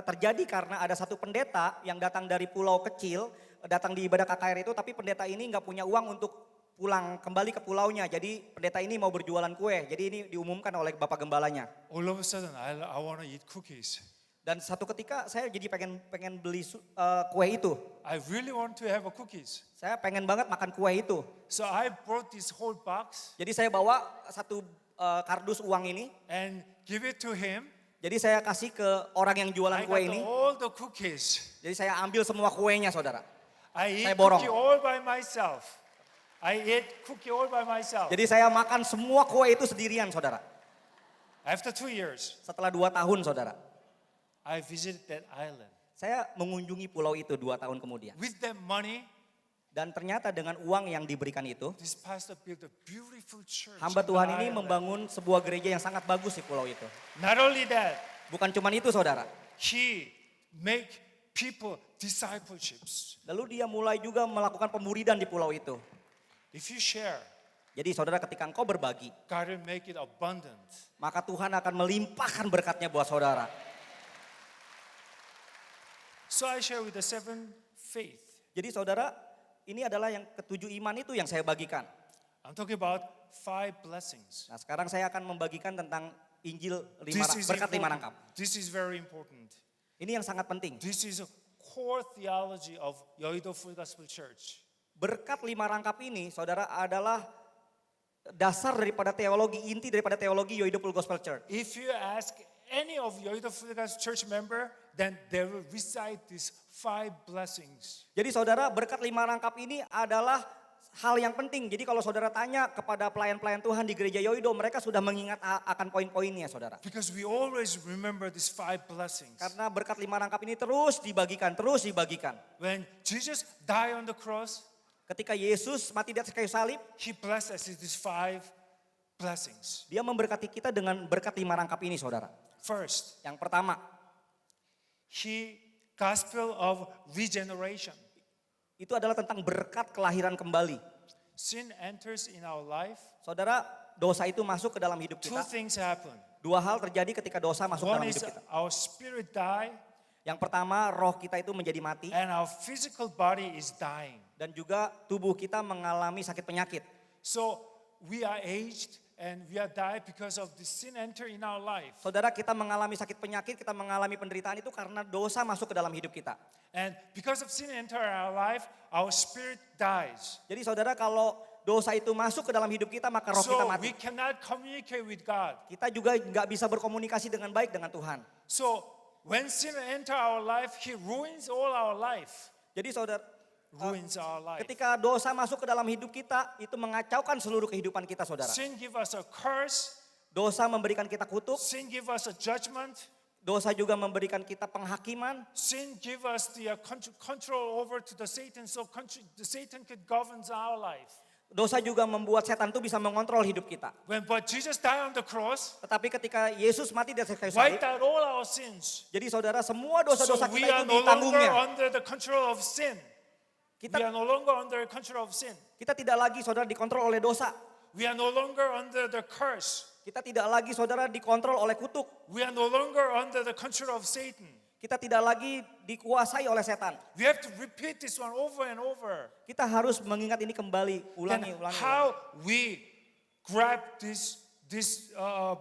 terjadi karena ada satu pendeta yang datang dari pulau kecil, datang di ibadah KKR itu, tapi pendeta ini nggak punya uang untuk pulang kembali ke pulaunya. Jadi pendeta ini mau berjualan kue. Jadi ini diumumkan oleh bapak gembalanya. All of a sudden, I want to eat cookies. Dan satu ketika saya jadi pengen beli kue itu. I really want to have a cookies. Saya pengen banget makan kue itu. So I brought this whole box Jadi saya bawa satu kardus uang ini. and give it to him. Jadi saya kasih ke orang yang jualan I kue got ini. all the cookies. Jadi saya ambil semua kuenya saudara. I Saya eat borong. cookie all by myself. I ate cookie all by myself. Jadi saya makan semua kue itu sendirian saudara. After 2 years, Setelah 2 tahun saudara. I visited that island. Saya mengunjungi pulau itu 2 tahun kemudian. With that money, Dan ternyata dengan uang yang diberikan itu. this pastor built a beautiful church. Hamba on Tuhan the ini island. membangun sebuah gereja yang sangat bagus di pulau itu. Not only that, Bukan cuma itu saudara. he make people discipleships. Lalu dia mulai juga melakukan pemuridan di pulau itu. If you share, Jadi saudara ketika engkau berbagi. God will make it abundant. Maka Tuhan akan melimpahkan berkatnya buat saudara. So I share with the 7 faith. Jadi saudara ini adalah yang ketujuh iman itu yang saya bagikan. I'm talking about 5 blessings. Nah sekarang saya akan membagikan tentang Injil This is berkat 5 important. rangkap. This is very important. Ini yang sangat penting. This is a core theology of Yoido Full Gospel Church. Berkat 5 rangkap ini saudara adalah dasar daripada teologi, inti daripada teologi Yoido Full Gospel Church. If you ask any of Yoido Full Gospel Church member, then they will recite these 5 blessings. Jadi saudara berkat 5 rangkap ini adalah hal yang penting. Jadi kalau saudara tanya kepada pelayan-pelayan Tuhan di gereja Yoido, mereka sudah mengingat akan poin-poinnya saudara. Because we always remember these 5 blessings. Karena berkat 5 rangkap ini terus dibagikan, terus dibagikan. When Jesus died on the cross, Ketika Yesus mati di atas kayu salib, he blessed us with these 5 blessings. dia memberkati kita dengan berkat 5 rangkap ini saudara. First, Yang pertama, he gospel of regeneration. itu adalah tentang berkat kelahiran kembali. Sin enters in our life. Saudara, dosa itu masuk ke dalam hidup 2 kita. things happen. 2 hal terjadi ketika dosa masuk One dalam is hidup kita. our spirit die Yang pertama, roh kita itu menjadi mati. and our physical body is dying. Dan juga tubuh kita mengalami sakit penyakit. So we are aged and we are died because of the sin enter in our life. Saudara, kita mengalami sakit penyakit, kita mengalami penderitaan itu karena dosa masuk ke dalam hidup kita. And because of sin enter in our life, our spirit dies. Jadi saudara, kalau dosa itu masuk ke dalam hidup kita, maka roh kita So mati. we cannot communicate with God. Kita juga nggak bisa berkomunikasi dengan baik dengan Tuhan. So when sin enter our life, he ruins all our life. Jadi saudara, Ruins our life. ketika dosa masuk ke dalam hidup kita, itu mengacaukan seluruh kehidupan kita, saudara. Sin give us a curse. Dosa memberikan kita kutuk, Sin give us a judgment. dosa juga memberikan kita penghakiman. Sin give us the control over to the Satan, so the Satan could govern our life. Dosa juga membuat setan itu bisa mengontrol hidup kita. But Jesus died on the cross, Tetapi ketika Yesus mati di atas kayu salib, wiped out all our sins. jadi saudara semua So dosa-dosa we kita are itu no longer ditanggungnya. under the control of sin. We Kita are no longer under the control of sin. kita tidak lagi saudara dikontrol oleh dosa. We are no longer under the curse. Kita tidak lagi saudara dikontrol oleh kutuk. We are no longer under the control of Satan. Kita tidak lagi dikuasai oleh setan. We have to repeat this one over and over. Kita harus mengingat ini kembali, Then ulangi, ulangi. how we grab these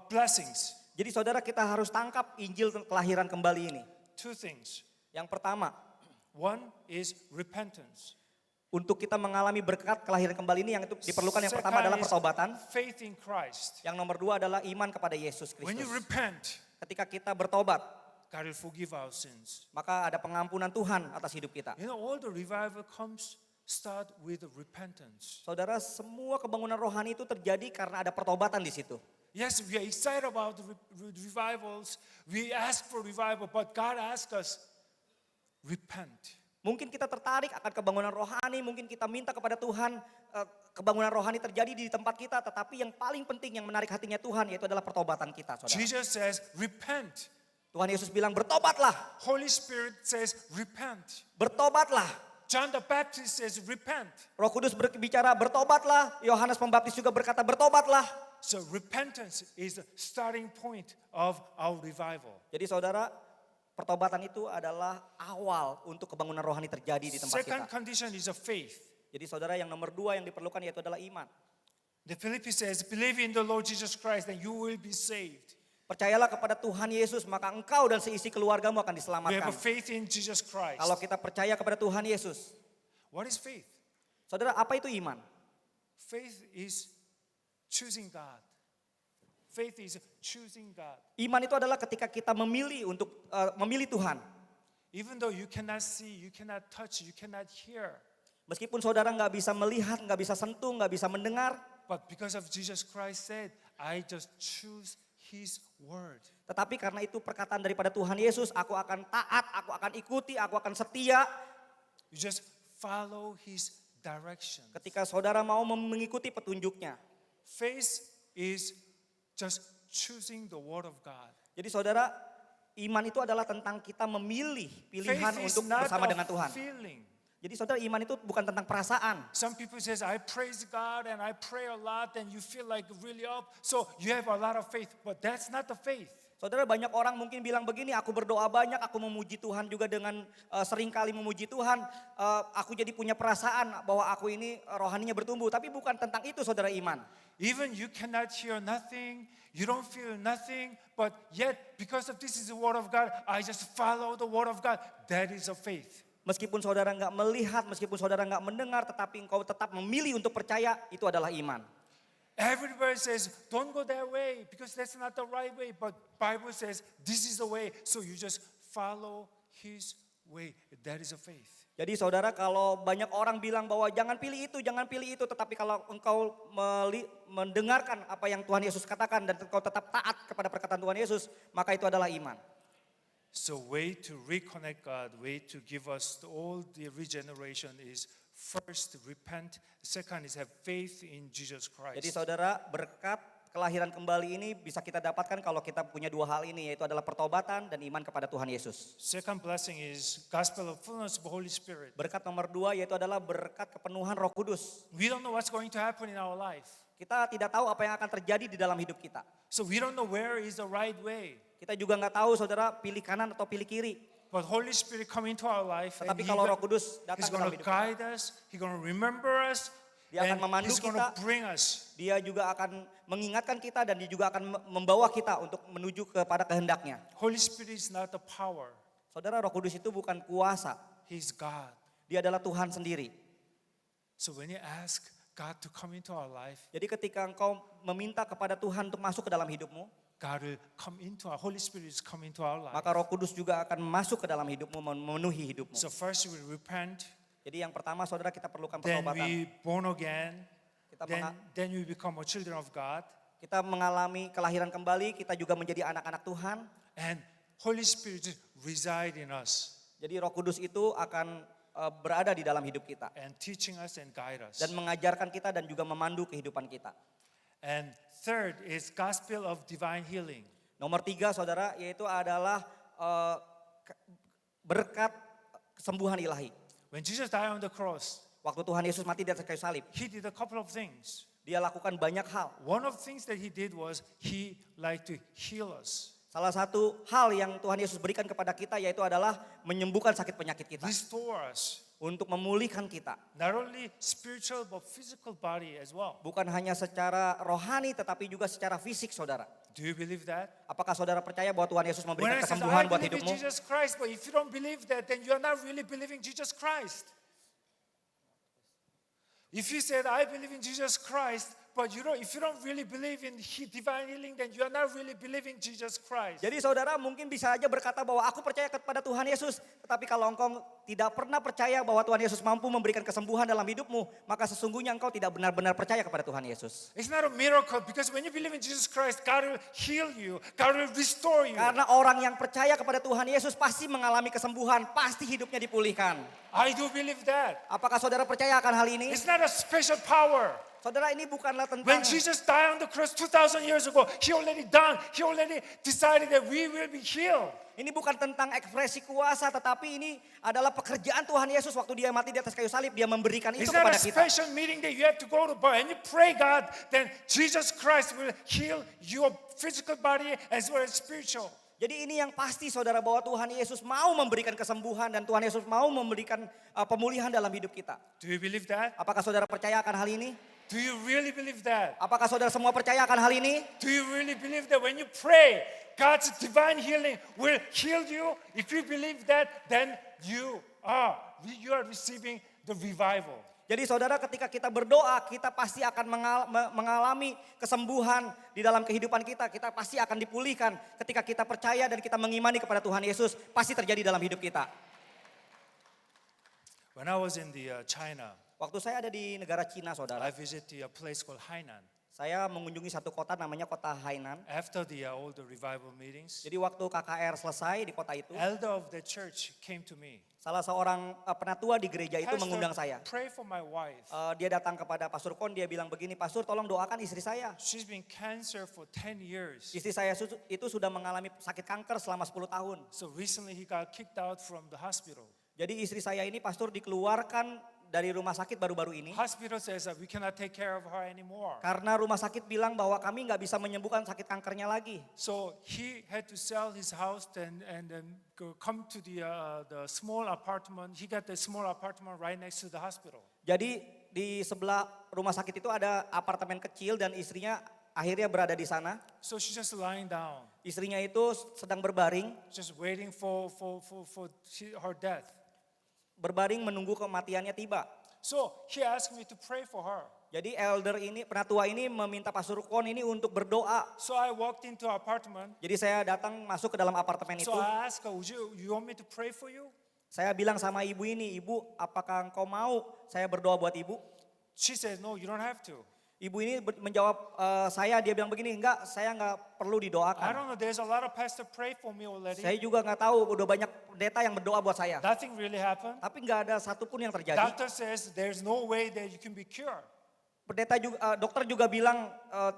blessings? Jadi saudara kita harus tangkap Injil kelahiran kembali ini. Two things. Yang pertama, One is repentance. untuk kita mengalami berkat kelahiran kembali ini yang itu diperlukan yang pertama Second adalah is pertobatan. faith in Christ. Yang nomor dua adalah iman kepada Yesus When you Kristus. repent, Ketika kita bertobat, God will forgive our sins. maka ada pengampunan Tuhan atas hidup kita. You know, all the revival start with repentance. Saudara, semua kebangunan rohani itu terjadi karena ada pertobatan di situ. Yes, we are excited about the revivals. We ask for revival, but God asks us, repent. Mungkin kita tertarik akan kebangunan rohani, mungkin kita minta kepada Tuhan kebangunan rohani terjadi di tempat kita, tetapi yang paling penting yang menarik hatinya Tuhan yaitu adalah pertobatan kita, saudara. Jesus says, repent. Tuhan Yesus bilang bertobatlah, Holy Spirit says, repent. bertobatlah. John the Baptist says, repent. Roh Kudus berbicara bertobatlah, Yohanes Pembaptis juga berkata bertobatlah. So repentance is the starting point of our revival. Jadi saudara, pertobatan itu adalah awal untuk kebangunan rohani terjadi di tempat Second kita. condition is a faith. Jadi saudara, yang nomor dua yang diperlukan yaitu adalah iman. The Philippians says, believe in the Lord Jesus Christ and you will be saved. Percayalah kepada Tuhan Yesus, maka engkau dan seisi keluargamu akan We have diselamatkan. a faith in Jesus Christ. Kalau kita percaya kepada Tuhan Yesus. What is faith? Saudara, apa itu iman? Faith is choosing God. Faith is choosing God. Iman itu adalah ketika kita memilih untuk memilih Tuhan. Even though you cannot see, you cannot touch, you cannot hear. Meskipun saudara nggak bisa melihat, nggak bisa sentuh, nggak bisa mendengar. But because of Jesus Christ said, I just choose His word. Tetapi karena itu perkataan daripada Tuhan Yesus, aku akan taat, aku akan ikuti, aku akan setia. You just follow His direction. Ketika saudara mau mengikuti petunjuknya. Faith is just choosing the word of God. Jadi saudara, iman itu adalah tentang kita memilih pilihan Faith is untuk not bersama a dengan Tuhan. feeling. Jadi saudara, iman itu bukan tentang perasaan. Some people says, I praise God and I pray a lot and you feel like really up. So you have a lot of faith, but that's not the faith. Saudara, banyak orang mungkin bilang begini, aku berdoa banyak, aku memuji Tuhan juga dengan sering kali memuji Tuhan. Aku jadi punya perasaan bahwa aku ini rohaninya bertumbuh. Tapi bukan tentang itu saudara, iman. Even you cannot hear nothing, you don't feel nothing, but yet because of this is the word of God, I just follow the word of God. That is a faith. Meskipun saudara nggak melihat, meskipun saudara nggak mendengar, tetapi engkau tetap memilih untuk percaya, itu adalah iman. Everybody says, don't go that way because that's not the right way. But Bible says, this is the way. So you just follow His way. That is a faith. Jadi saudara, kalau banyak orang bilang bahwa jangan pilih itu, jangan pilih itu. Tetapi kalau engkau mendengarkan apa yang Tuhan Yesus katakan dan engkau tetap taat kepada perkataan Tuhan Yesus, maka itu adalah iman. So way to reconnect God, way to give us all the regeneration is first repent, second is have faith in Jesus Christ. Jadi saudara, berkat kelahiran kembali ini bisa kita dapatkan kalau kita punya dua hal ini, yaitu adalah pertobatan dan iman kepada Tuhan Yesus. Second blessing is gospel of fullness of the Holy Spirit. Berkat nomor dua yaitu adalah berkat kepenuhan Roh Kudus. We don't know what's going to happen in our life. Kita tidak tahu apa yang akan terjadi di dalam hidup kita. So we don't know where is the right way. Kita juga nggak tahu saudara pilih kanan atau pilih kiri. But Holy Spirit come into our life and Tetapi kalau Roh Kudus He's datang ke going dalam to hidup kita, guide us, He's going to remember us, Dia and akan memandu He's going to kita. bring us. Dia juga akan mengingatkan kita dan dia juga akan membawa kita untuk menuju kepada kehendaknya. Holy Spirit is not the power, Saudara, Roh Kudus itu bukan kuasa. He's God. Dia adalah Tuhan sendiri. So when you ask God to come into our life, Jadi ketika engkau meminta kepada Tuhan untuk masuk ke dalam hidupmu, God will come into our Holy Spirit is come into our life. maka Roh Kudus juga akan masuk ke dalam hidupmu, memenuhi hidupmu. So first we repent, Jadi yang pertama saudara kita perlukan then pertobatan. we born again, Kita, then we become a children of God, kita mengalami kelahiran kembali, kita juga menjadi anak-anak Tuhan. and Holy Spirit reside in us Jadi Roh Kudus itu akan berada di dalam hidup kita and teaching us and guide us. dan mengajarkan kita dan juga memandu kehidupan kita. And third is gospel of divine healing. Nomor 3 saudara yaitu adalah berkat kesembuhan ilahi. When Jesus died on the cross, Waktu Tuhan Yesus mati di atas kayu salib, he did a couple of things. dia lakukan banyak hal. One of the things that he did was he liked to heal us, Salah satu hal yang Tuhan Yesus berikan kepada kita yaitu adalah menyembuhkan sakit penyakit kita. restore us, Untuk memulihkan kita. not only spiritual but physical body as well. Bukan hanya secara rohani tetapi juga secara fisik saudara. Do you believe that? Apakah saudara percaya bahwa Tuhan Yesus When memberikan I say kesembuhan I buat believe in hidupmu? Jesus Christ, but if you don't believe that, then you are not really believing Jesus Christ. If you said I believe in Jesus Christ, but if you don't really believe in divine healing, then you are not really believing Jesus Christ. Jadi saudara mungkin bisa aja berkata bahwa aku percaya kepada Tuhan Yesus. Tetapi kalau engkau tidak pernah percaya bahwa Tuhan Yesus mampu memberikan kesembuhan dalam hidupmu, maka sesungguhnya engkau tidak benar-benar percaya kepada Tuhan Yesus. It's not a miracle because when you believe in Jesus Christ, God will heal you, God will restore you. Karena orang yang percaya kepada Tuhan Yesus pasti mengalami kesembuhan, pasti hidupnya dipulihkan. I do believe that. Apakah saudara percaya akan hal ini? It's not a special power. Saudara, ini bukanlah When tentang Jesus died on the cross 2,000 years ago, He already done. He already decided that we will be healed. ini bukan tentang ekspresi kuasa, tetapi ini adalah pekerjaan Tuhan Yesus waktu dia mati di atas kayu salib, dia memberikan itu It's not a kepada kita. special meeting that you have to go to, but when you pray God, then Jesus Christ will heal your physical body as well as spiritual. Jadi ini yang pasti saudara bahwa Tuhan Yesus mau memberikan kesembuhan dan Tuhan Yesus mau memberikan pemulihan dalam hidup kita. Do you believe that? Apakah saudara percaya akan hal ini? Do you really believe that? Apakah saudara semua percaya akan hal ini? Do you really believe that when you pray, God's divine healing will heal you? If you believe that, then you are receiving the revival. Jadi saudara ketika kita berdoa, kita pasti akan mengalami kesembuhan di dalam kehidupan kita. Kita pasti akan dipulihkan ketika kita percaya dan kita mengimani kepada Tuhan Yesus. Pasti terjadi dalam hidup kita. When I was in China, Waktu saya ada di negara Cina saudara, I visited a place called Hainan. saya mengunjungi satu kota namanya kota Hainan. After all the revival meetings, Jadi waktu KKR selesai di kota itu, elder of the church came to me. salah seorang penatua di gereja itu mengundang saya. Pray for my wife. Dia datang kepada Pastor Kon, dia bilang begini, Pastor tolong doakan istri saya. She's been cancer for 10 years. Istri saya itu sudah mengalami sakit kanker selama 10 tahun. So recently he got kicked out from the hospital. Jadi istri saya ini Pastor dikeluarkan dari rumah sakit baru-baru ini. Hospital says that we cannot take care of her anymore. Karena rumah sakit bilang bahwa kami nggak bisa menyembuhkan sakit kankernya lagi. So he had to sell his house and then come to the small apartment. He got the small apartment right next to the hospital. Jadi di sebelah rumah sakit itu ada apartemen kecil dan istrinya akhirnya berada di sana. So she's just lying down, Istrinya itu sedang berbaring, just waiting for her death. berbaring menunggu kematiannya tiba. So he asked me to pray for her. Jadi elder ini, penatua ini meminta Pastor Kon ini untuk berdoa. So I walked into her apartment. Jadi saya datang masuk ke dalam apartemen itu. So I asked her, you want me to pray for you? Saya bilang sama ibu ini, Ibu apakah engkau mau saya berdoa buat ibu? She said, no, you don't have to. Ibu ini menjawab dia bilang begini, enggak, saya enggak perlu I didoakan. don't know, there's a lot of pastor pray for me already. Saya juga enggak tahu, udah banyak pendeta yang berdoa buat saya. Nothing really happened. Tapi enggak ada satupun yang terjadi. Doctor says there's no way that you can be cured. Pendeta juga, dokter juga bilang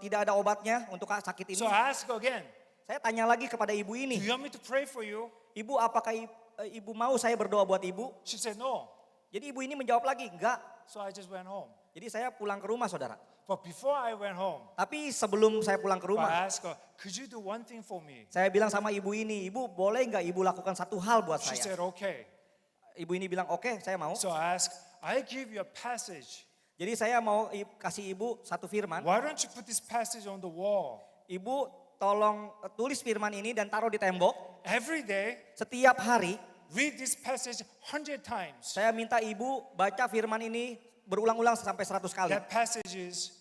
tidak ada obatnya untuk sakit ini. So I asked again, Saya tanya lagi kepada ibu do ini, you want me to pray for you? Ibu apakah ibu mau saya berdoa buat ibu? She said no. Jadi ibu ini menjawab lagi, enggak. So I just went home. Jadi saya pulang ke rumah saudara. But before I went home, Tapi sebelum saya pulang ke rumah, I asked her, could you do one thing for me? saya bilang sama ibu ini, Ibu boleh enggak ibu lakukan satu hal buat She saya? said, okay. Ibu ini bilang, oke, saya mau. So I asked, I give you a passage. Jadi saya mau kasih ibu satu firman. Why don't you put this passage on the wall? Ibu tolong tulis firman ini dan taruh di tembok. Every day, Setiap hari read this passage 100 times. saya minta ibu baca firman ini berulang-ulang sampai 100 kali. That passage is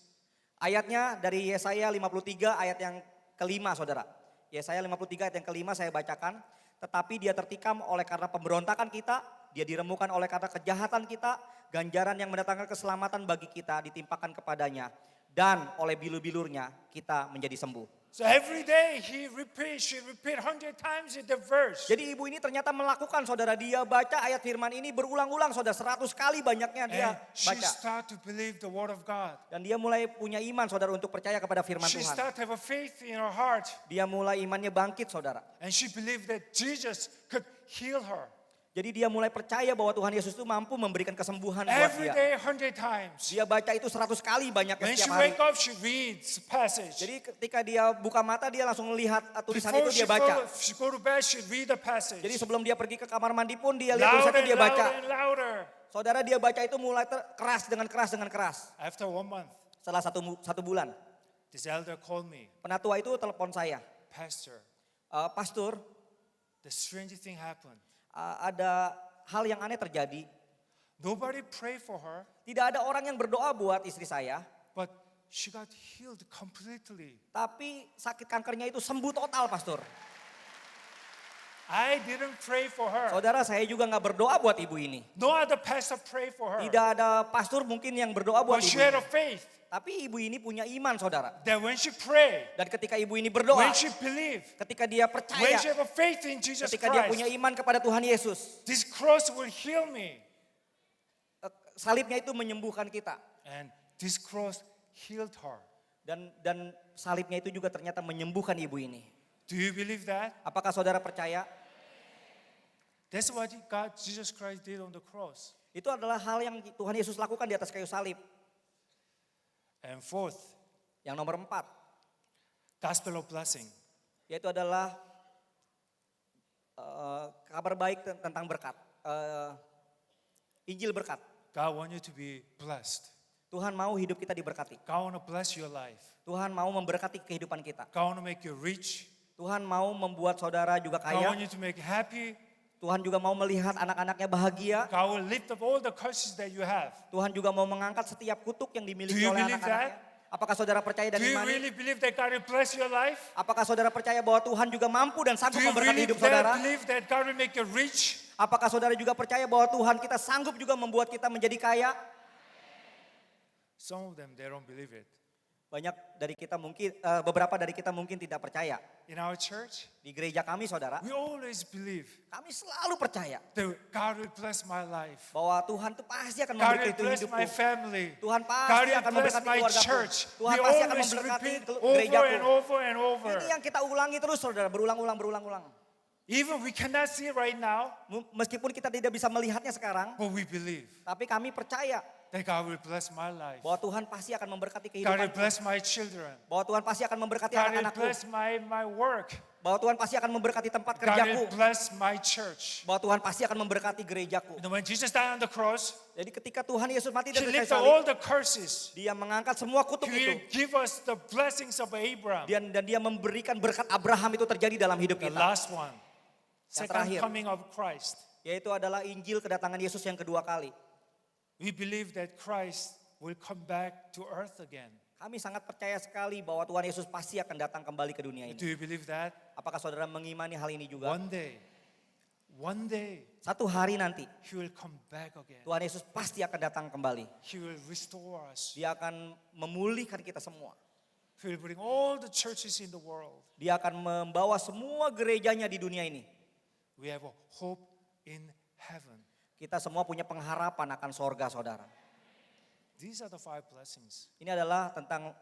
Ayatnya dari Yesaya 53 ayat yang kelima saudara. Yesaya 53 ayat yang kelima saya bacakan. Tetapi dia tertikam oleh karena pemberontakan kita, dia diremukan oleh karena kejahatan kita, ganjaran yang mendatangkan keselamatan bagi kita ditimpakan kepadanya. Dan oleh bilur-bilurnya kita menjadi sembuh. so every day she repeat 100 times in the verse. Jadi ibu ini ternyata melakukan saudara, dia baca ayat firman ini berulang-ulang saudara, 100 kali banyaknya dia And she baca. start to believe the word of God. Dan dia mulai punya iman saudara untuk percaya kepada firman She Tuhan. start to have a faith in her heart. Dia mulai imannya bangkit saudara. And she believed that Jesus could heal her. Jadi dia mulai percaya bahwa Tuhan Yesus itu mampu memberikan kesembuhan buat Every dia. day 100 times. Dia baca itu 100 kali banyaknya When she setiap hari. wake up, she reads passage. Jadi ketika dia buka mata dia langsung melihat tulisan Before itu dia baca. she go to bed, she read the passage. Jadi sebelum dia pergi ke kamar mandi pun dia lihat tulisan Louder itu and dia baca. louder and louder. Saudara dia baca itu mulai keras dengan keras. After 1 month, Setelah satu bulan. this elder called me, Penatua itu telepon saya. Pastor, Pastor, the strange thing happened. ada hal yang aneh terjadi. Nobody pray for her, Tidak ada orang yang berdoa buat istri saya. but she got healed completely. Tapi sakit kankernya itu sembuh total pastor. I didn't pray for her. Saudara saya juga nggak berdoa buat ibu ini. No other pastor pray for her. Tidak ada pastor mungkin yang berdoa buat But ibu she had ini. a faith Tapi ibu ini punya iman saudara. that when she pray, Dan ketika ibu ini berdoa, when she believe, ketika dia when percaya, she have a faith in Jesus ketika dia punya Christ, iman kepada Tuhan Yesus, this cross will heal me. salibnya itu menyembuhkan kita. And this cross healed her. Dan salibnya itu juga ternyata menyembuhkan ibu ini. Do you believe that? Apakah saudara percaya? That's what God, Jesus Christ did on the cross. Itu adalah hal yang Tuhan Yesus lakukan di atas kayu salib. And fourth, Yang nomor 4, gospel of blessing. yaitu adalah kabar baik tentang berkat. Injil berkat. God wants you to be blessed. Tuhan mau hidup kita diberkati. God want to bless your life. Tuhan mau memberkati kehidupan kita. God want to make you rich. Tuhan mau membuat saudara juga God kaya. want you to make you happy. Tuhan juga mau melihat anak-anaknya bahagia. God will lift up all the curses that you have. Tuhan juga mau mengangkat setiap kutuk yang Do dimiliki you oleh believe anak-anaknya. Apakah saudara percaya dan Do you imani? really believe that God will bless your life? Apakah saudara percaya bahwa Tuhan juga mampu dan Do sanggup you memberkati really hidup saudara? believe that God will make you rich? Apakah saudara juga percaya bahwa Tuhan kita sanggup juga membuat kita menjadi kaya? Some of them, they don't believe it. Banyak dari kita mungkin, beberapa dari kita mungkin tidak percaya. In our church, Di gereja kami saudara, we always believe kami selalu percaya that God will bless my life. bahwa Tuhan itu pasti akan God will memberkati bless hidupku. my family. Tuhan God pasti will akan bless memberkati my keluargaku. church. Tuhan We pasti akan always memberkati repeat over gerejaku. and over and over. Ini yang kita ulangi terus saudara, berulang-ulang. Even we cannot see it right now, Meskipun kita tidak bisa melihatnya sekarang, but we believe tapi kami percaya that God will bless my life. bahwa Tuhan pasti akan memberkati God will kehidupanku. bless my children. Bahwa Tuhan pasti akan memberkati God will anak-anakku. bless my work. Bahwa Tuhan pasti akan memberkati tempat God kerjaku. will bless my church. Bahwa Tuhan pasti akan memberkati gerejaku. And when Jesus died on the cross, Jadi ketika Tuhan Yesus mati He dari kayu lifted salib, all the curses. dia mengangkat semua kutuk He itu. will give us the blessings of Abraham. Dan dia memberikan berkat Abraham itu terjadi dalam hidup The kita. last one, Yang second terakhir. coming of Christ. Yaitu adalah Injil kedatangan Yesus yang kedua kali. We believe that Christ will come back to earth again. Kami sangat percaya sekali bahwa Tuhan Yesus pasti akan datang kembali ke dunia Do ini. you believe that? Apakah saudara mengimani hal ini juga? One day, Satu hari nanti He will come back again. Tuhan Yesus pasti akan datang kembali. He will restore us. Dia akan memulihkan kita semua. He will bring all the churches in the world. Dia akan membawa semua gerejanya di dunia ini. We have a hope in heaven. Kita semua punya pengharapan akan sorga saudara. These are the 5 blessings. Ini adalah tentang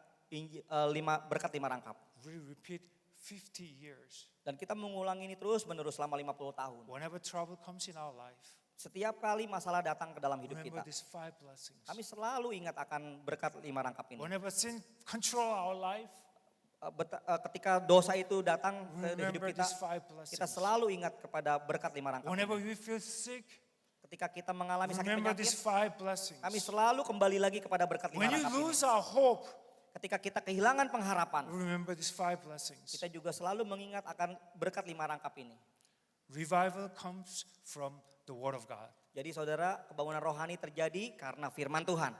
berkat 5 rangkap. We repeat 50 years. Dan kita mengulang ini terus menerus selama 50 tahun. Whenever trouble comes in our life, Setiap kali masalah datang ke dalam hidup remember kita, these 5 blessings. kami selalu ingat akan berkat 5 rangkap ini. Whenever sin control our life, Ketika dosa itu datang ke hidup remember kita, these 5 blessings. kita selalu ingat kepada berkat 5 rangkap Whenever ini. we feel sick, Ketika kita mengalami sakit remember these penyakit, 5 blessings. kami selalu kembali lagi kepada berkat 5 When you rangkap ini. lose our hope, Ketika kita kehilangan pengharapan, remember these 5 blessings. kita juga selalu mengingat akan berkat 5 rangkap ini. Revival comes from the Word of God. Jadi saudara, kebangunan rohani terjadi karena firman Tuhan.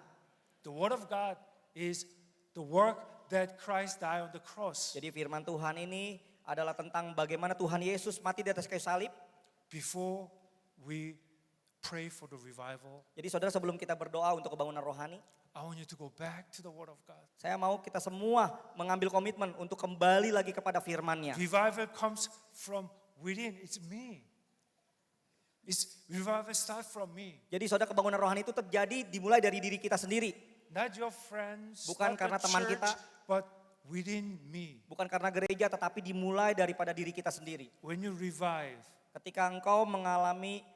The Word of God is the work that Christ died on the cross. Jadi firman Tuhan ini adalah tentang bagaimana Tuhan Yesus mati di atas kayu salib. Before we pray for the revival, Jadi saudara, sebelum kita berdoa untuk kebangunan rohani, I want you to go back to the Word of God. saya mau kita semua mengambil komitmen untuk kembali lagi kepada firman-Nya. Revival comes from within. It's me. Revival start from me. Jadi saudara, kebangunan rohani itu terjadi dimulai dari diri kita sendiri. Not your friends, Bukan not karena the teman church, kita. but within me. Bukan karena gereja, tetapi dimulai daripada diri kita sendiri. When you revive, Ketika engkau mengalami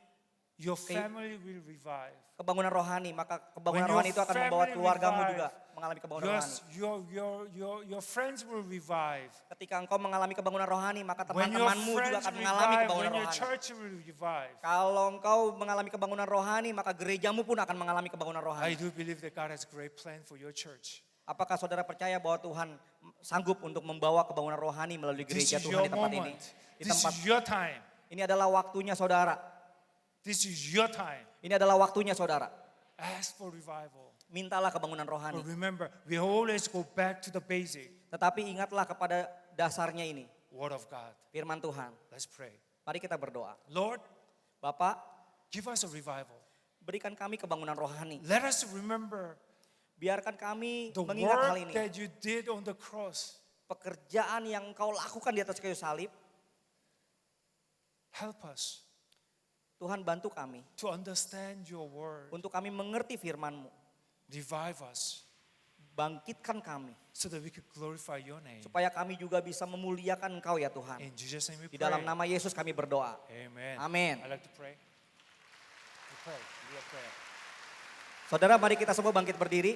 your family will revive. kebangunan rohani, maka kebangunan When your rohani itu akan membawa family keluargamu revive, juga mengalami kebangunan Your, rohani. your friends will revive. Ketika engkau mengalami kebangunan rohani, maka When your teman-temanmu juga friends akan mengalami revive, kebangunan when your rohani. church will revive. Kalau engkau mengalami kebangunan rohani, maka gerejamu pun akan mengalami kebangunan I rohani. do believe that God has a great plan for your church. Apakah saudara percaya bahwa Tuhan sanggup untuk membawa kebangunan rohani melalui This gereja is Tuhan your di tempat ini? moment. Di This tempat is your time. ini adalah waktunya saudara. This is your time. Ini adalah waktunya saudara. Ask for revival. Mintalah kebangunan rohani. But remember, we always go back to the basic. Tetapi ingatlah kepada dasarnya ini, Word of God. firman Tuhan. Let's pray. Mari kita berdoa. Lord, Bapak, give us a revival. berikan kami kebangunan rohani. Let us remember Biarkan kami the mengingat hal work ini. that you did on the cross. Pekerjaan yang engkau lakukan di atas kayu salib, Help us Tuhan bantu kami to understand your word. untuk kami mengerti firman-Mu. Revive us Bangkitkan kami so that we could glorify your name. supaya kami juga bisa memuliakan Engkau ya Tuhan. In Jesus' name we Di pray. dalam nama Yesus kami berdoa. Amen. Amen. I like to pray. We pray. We are prayer. Saudara, mari kita semua bangkit berdiri.